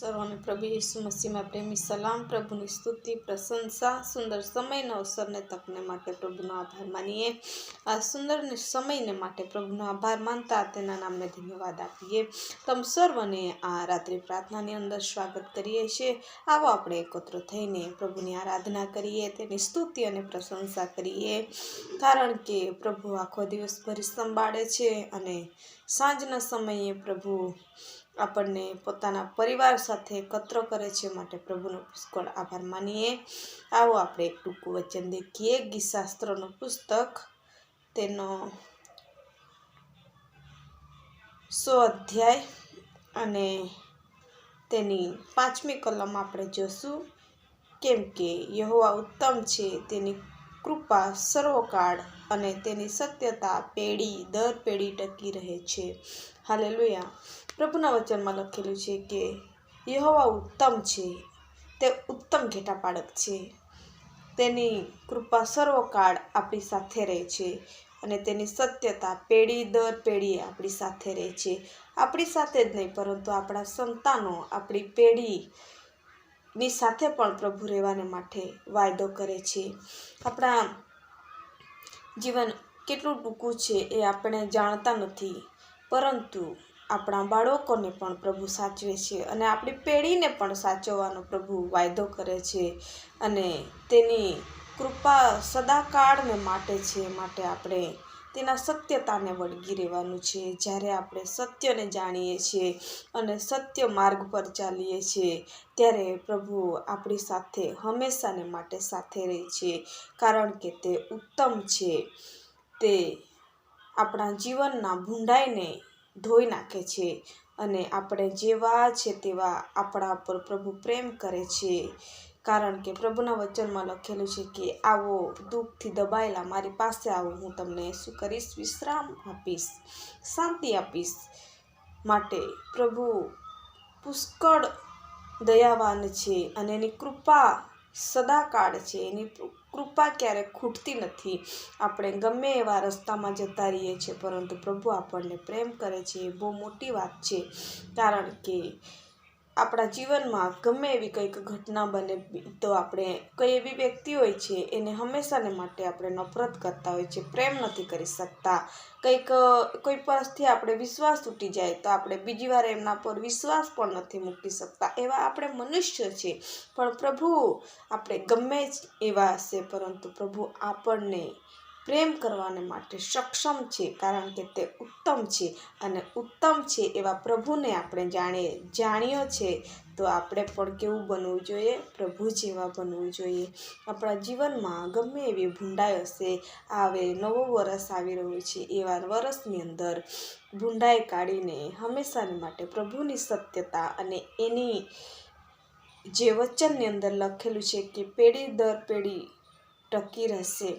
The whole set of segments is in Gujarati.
સર્વને પ્રભુ ઈસુ મસીહમાં પ્રેમી સલામ। પ્રભુની સ્તુતિ પ્રશંસા સુંદર સમયનો અવસરને તકને માટે પ્રભુનો આભાર માનીએ। આ સુંદર સમયને માટે પ્રભુનો આભાર માનતા તેના નામને ધન્યવાદ આપીએ। તમ સર્વને આ રાત્રિ પ્રાર્થનાની અંદર સ્વાગત કરીએ છીએ। આવો આપણે એકત્ર થઈને પ્રભુની આરાધના કરીએ, તેની સ્તુતિ અને પ્રશંસા કરીએ, કારણ કે પ્રભુ આખો દિવસ ભરી સંભાળે છે અને સાંજના સમયે પ્રભુ આપણને પોતાના પરિવાર સાથે એકત્ર કરે છે, માટે પ્રભુનો પુષ્કળ આભાર માનીએ। આવો આપણે એક ટૂંકું વચન દેખીએ। ગીતશાસ્ત્રનું પુસ્તક તેનો 100 અધ્યાય અને તેની 5મી કલમ આપણે જોશું। કેમ કે યહોવા ઉત્તમ છે, તેની કૃપા સર્વકાળ અને તેની સત્યતા પેઢી દર પેઢી ટકી રહે છે। હાલેલુયા। પ્રભુના વચનમાં લખેલું છે કે યહોવા ઉત્તમ છે, તે ઉત્તમ ઘેટાપાળક છે, તેની કૃપા સર્વકાળ આપણી સાથે રહે છે અને તેની સત્યતા પેઢી દર પેઢી આપણી સાથે રહે છે। આપણી સાથે જ નહીં, પરંતુ આપણા સંતાનો, આપણી પેઢીની સાથે પણ પ્રભુ રહેવાને માટે વાયદો કરે છે। આપણા જીવન કેટલું ટૂંકું છે એ આપણે જાણતા નથી, પરંતુ આપણા બાળકોને પણ પ્રભુ સાચવે છે અને આપણી પેઢીને પણ સાચવવાનો પ્રભુ વાયદો કરે છે અને તેની કૃપા સદાકાળને માટે છે। માટે આપણે તેના સત્યતાને વળગી રહેવાનું છે। જ્યારે આપણે સત્યને જાણીએ છીએ અને સત્ય માર્ગ પર ચાલીએ છીએ, ત્યારે પ્રભુ આપણી સાથે હંમેશાને માટે સાથે રહે છે, કારણ કે તે ઉત્તમ છે। તે આપણા જીવનના ભૂંડાઈને ધોઈ નાખે છે અને આપણે જેવા છે તેવા આપણા પર પ્રભુ પ્રેમ કરે છે, કારણ કે પ્રભુના વચનમાં લખેલું છે કે આવો દુઃખથી દબાયેલા મારી પાસે આવો, હું તમને શું કરીશ? વિશ્રામ આપીશ, શાંતિ આપીશ। માટે પ્રભુ પુષ્કળ દયાવાન છે અને એની કૃપા સદાકાળ છે, એની કૃપા ક્યારેક ખૂટતી નથી। આપણે ગમે એવા રસ્તામાં જતા રહીએ છીએ, પરંતુ પ્રભુ આપણને પ્રેમ કરે છે, એ બહુ મોટી વાત છે। કારણ કે આપણા જીવનમાં ગમે એવી કંઈક ઘટના બને તો આપણે કોઈ એવી વ્યક્તિ હોય છે, એને હંમેશાને માટે આપણે નફરત કરતા હોય છે, પ્રેમ નથી કરી શકતા। કોઈ પરથી આપણે વિશ્વાસ તૂટી જાય તો આપણે બીજી વાર એમના પર વિશ્વાસ પણ નથી મૂકી શકતા। એવા આપણે મનુષ્ય છે, પણ પ્રભુ આપણે ગમે જ એવા હશે, પરંતુ પ્રભુ આપણને પ્રેમ કરવાને માટે સક્ષમ છે, કારણ કે તે ઉત્તમ છે અને ઉત્તમ છે એવા પ્રભુને આપણે જાણ્યો છે, તો આપણે પણ કેવું બનવું જોઈએ? પ્રભુ જેવા બનવું જોઈએ। આપણા જીવનમાં ગમે એવી ભૂંડાઈ હશે, આવે નવું વરસ આવી રહ્યું છે, એવા વરસની અંદર ભૂંડાઈ કાઢીને હંમેશાને માટે પ્રભુની સત્યતા અને એની જે વચનની અંદર લખેલું છે કે પેઢી દર પેઢી ટકી રહેશે,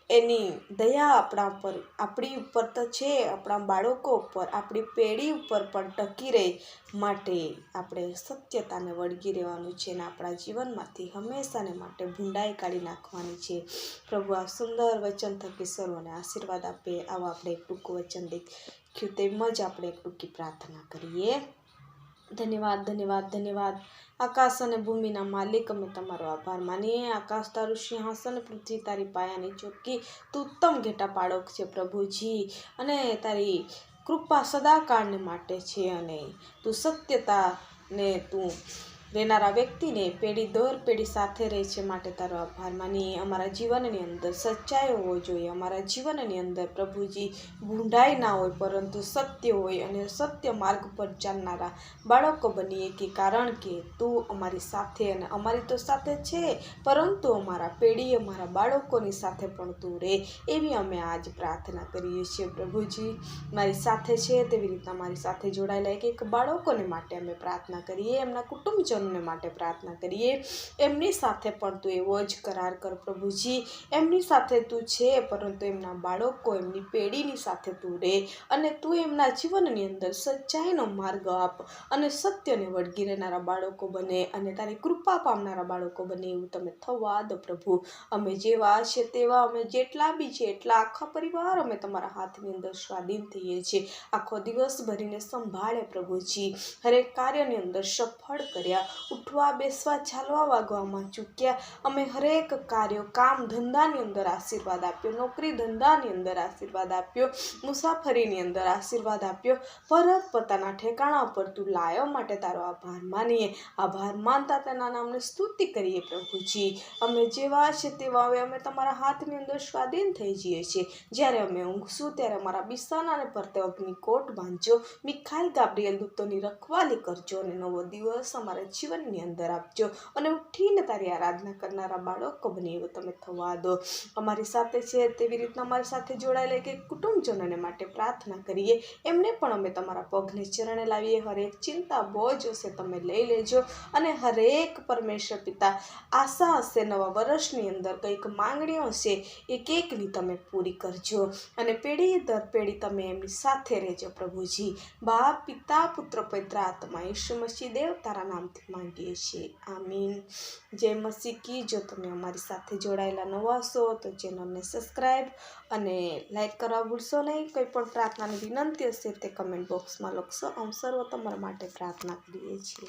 એની દયા આપણી ઉપર તો છે, આપણા બાળકો ઉપર, આપણી પેઢી ઉપર પણ ટકી રહે, માટે આપણે સત્યતાને વળગી રહેવાનું છે અને આપણા જીવનમાંથી હંમેશાને માટે ભૂંડાઈ કાઢી નાખવાની છે। પ્રભુ આ સુંદર વચન થકી સર્વને આશીર્વાદ આપે। આવો આપણે એક ટૂંકું વચન દેખ્યું, તેમજ આપણે એક ટૂંકી પ્રાર્થના કરીએ। ધન્યવાદ ધન્યવાદ ધન્યવાદ આકાશ અને ભૂમિના માલિક, અમે તમારો આભાર માનીએ। આકાશ તારું સિંહાસન, પૃથ્વી તારી પાયાની ચોકી, તું ઉત્તમ ઘેટાપાળક છે પ્રભુજી, અને તારી કૃપા સદાકાળને માટે છે અને તું સત્યતાને તું રહેનારા વ્યક્તિને પેઢી દર પેઢી સાથે રહે છે, માટે તારો આભાર માનીએ। અમારા જીવનની અંદર સચ્ચાઈ હોવો જોઈએ, અમારા જીવનની અંદર પ્રભુજી ભૂંડાઈ ના હોય, પરંતુ સત્ય હોય અને સત્ય માર્ગ પર ચાલનારા બાળકો બનીએ, કે કારણ કે તું અમારી સાથે, અને અમારી તો સાથે છે, પરંતુ અમારા પેઢી, અમારા બાળકોની સાથે પણ તું રહે, એવી અમે આજ પ્રાર્થના કરીએ છીએ। પ્રભુજી મારી સાથે છે, તેવી રીતના મારી સાથે જોડાયેલા એક બાળકોને માટે અમે પ્રાર્થના કરીએ, એમના કુટુંબજનો કુટુંબજનોને માટે પ્રાર્થના કરીએ, એમની સાથે પણ તું એવો જ કરાર કર પ્રભુજી. એમની સાથે તું છે, પરંતુ એમના બાળકો, એમની પેઢીની સાથે તું રહે અને તું એમના જીવનની અંદર સચ્ચાઈનો માર્ગ આપ અને સત્યને વળગી રહેનારા બાળકો બને અને તારી કૃપા પામનારા બાળકો બને એવું તમે થવા દો પ્રભુ. અમે જેવા છે તેવા, અમે જેટલા બી છે એટલા આખા પરિવાર અમે તમારા હાથની અંદર સ્વાધીન થઈએ છીએ. આખો દિવસ ભરીને સંભાળે પ્રભુજી, હરેક કાર્યની અંદર સફળ કર્યા, ઉઠવા બેસવા ચાલવા વાગવામાં ચૂક્યા. અમે હરેક કાર્યો, કામ ધંધાની અંદર આશીર્વાદ આપ્યો, નોકરી ધંધાની અંદર આશીર્વાદ આપ્યો, મુસાફરીની અંદર આશીર્વાદ આપ્યો. પરત પોતાના ઠેકાણા પર તું લાયો માટે તારો આભાર માનીએ. આભાર માનતા તેના નામને સ્તુતિ કરીએ પ્રભુજી. અમે જેવા છે તેવા હવે અમે તમારા હાથની અંદર સ્વાધીન થઈ જઈએ છીએ. જ્યારે અમે ઊંઘશું ત્યારે અમારા બિસ્સાનાને પરતે અગ્નિકોટ બાંધજો, મિખાઈલ ગાબ્રિએલ દૂતોની રખવાલી કરજો અને નવો દિવસ અમારા જીવનની અંદર આપજો અને ઉઠીને તારી આરાધના કરનારા બાળકો બને એવું તમે થવા દો. અમારી સાથે છે તેવી રીતના અમારી સાથે જોડાયેલા એક કુટુંબજનોને માટે પ્રાર્થના કરીએ. એમને પણ અમે તમારા પગને ચરણે લાવીએ. હરેક ચિંતા બોજ હશે તમે લઈ લેજો અને હરેક પરમેશ્વર પિતા આશા હશે નવા વર્ષની અંદર કંઈક માંગણીઓ હશે એકની તમે પૂરી કરજો અને પેઢી દર પેઢી તમે એમની સાથે રહેજો પ્રભુજી. બાપ, પિતા, પુત્ર, પવિત્ર આત્મા, ઈસુ મસીહ દેવ તારા નામથી માંગીએ છીએ. આમીન. જય મસીહ કી. જો તમે અમારી સાથે જોડાયેલા નવા છો તો ચેનલને સબસ્ક્રાઈબ અને લાઈક કરવા ભૂલશો નહીં. કોઈ પણ પ્રાર્થનાની વિનંતી હશે તે કમેન્ટ બોક્સમાં લખશો. અમે સર્વ તમારા માટે પ્રાર્થના કરીએ છીએ.